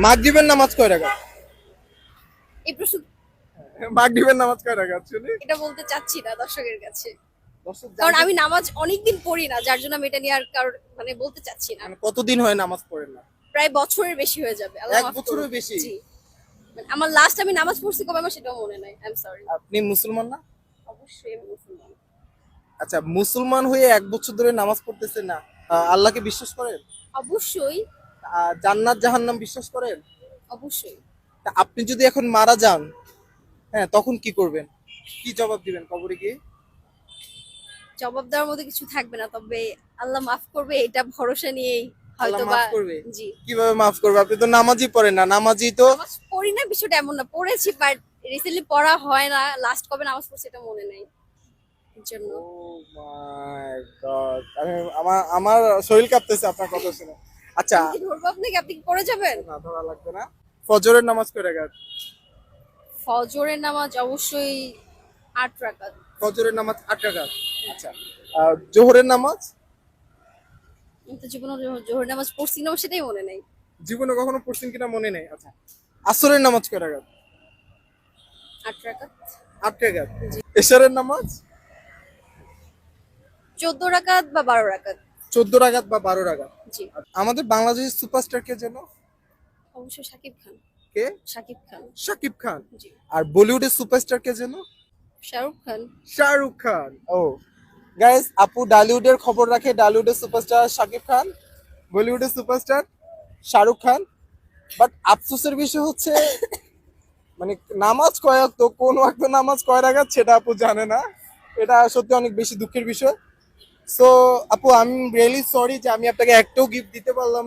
মাগরিবের নামাজ কয় রাকাত? এই প্রশ্ন মাগরিবের নামাজ কয় রাকাত শুনি? এটা বলতে চাচ্ছি না দর্শকের কাছে, দর্শক কারণ জানতে- আমি নামাজ অনেকদিন পড়ি না, যার জন্য আমি এটা নিয়ে আর কারোর মানে বলতে চাচ্ছি না। মানে কতদিন হয় নামাজ পড়েন না? প্রায় বছরের বেশি হয়ে যাবে, আল্লাহ এক মাফ করুক। বছরের বেশি? জি, মানে আমার লাস্ট আমি নামাজ পড়ছি কবে আমার সেটাও মনে নাই, আই এম সরি। আপনি মুসলমান না? অবশ্যই আমি মুসলমান। আচ্ছা, মুসলমান হয়ে 1 বছর ধরে নামাজ পড়তেছেন না, আল্লাহকে বিশ্বাস করেন? অবশ্যই। জান্নাত জাহান্নাম বিশ্বাস করেন? অবশ্যই। তা আপনি যদি এখন মারা যান, হ্যাঁ, তখন কি করবেন? কি জবাব দিবেন কবরে গিয়ে? জবাব দেওয়ার মধ্যে কিছু থাকবে না, তবে আল্লাহ মাফ করবে এটা ভরসা নিয়েই আল্লাহ হয়তো বা। মাফ করবে? জি। কিভাবে মাফ করবে? আপনি তো নামাজই পড়েন না। নামাজই তো নামাজ পড়ি না বিষয়টা এমন না, পড়েছি বাট রিসেন্টলি পড়া হয় না, লাস্ট কবে নামাজ পড়ছি এটা মনে নেই, এর জন্য। ও মাই গড, আমি আমার আমার শরীর কাঁপতেছে আপনার কথা শুনে। আচ্ছা, আমি কি ধরবো আপনাকে, আপনি কি পড়ে যাবেন? না ধরা লাগবে না। ফজরের নামাজ কয় রাকাত? ফজরের নামাজ অবশ্যই 8 রাকাত। ফজরের নামাজ 8 রাকাত। আচ্ছা, জোহরের নামাজ? আমি তো জীবনে জোহর নামাজ পড়ছি না, সেটাই মনে নেই। জীবনে কখনো পড়ছেন কিনা মনে নেই। আচ্ছা, আসরের নামাজ কয় রাকাত? 8 রাকাত। 8 রাকাত। এশারের নামাজ? 14 রাকাত বা 12 রাকাত। 14 রাকাত বা 12 রাকাত। জি। আমাদের বাংলাদেশের সুপারস্টার কে যেন? অবশ্যই শাকিব খান। কে? শাকিব খান। শাকিব খান। জি। আর বলিউডের সুপারস্টার কে যেন? শাহরুখ খান। শাহরুখ খান। ও গাইস, আপু ডালিউডের খবর রাখে। ডালিউডের সুপারস্টার শাকিব খান, বলিউডের সুপারস্টার শাহরুখ খান। বাট আফসোসের বিষয় হচ্ছে মানে নামাজ কয় ওয়াক্ত, কোন ওয়াক্ত নামাজ কয় রাকাত সেটা আপু জানে না। এটা সত্যি অনেক বেশি দুঃখের বিষয়। সো আপু, আই এম রিয়েলি সরি যে আমি আপনাকে একটাও গিফট দিতে পারলাম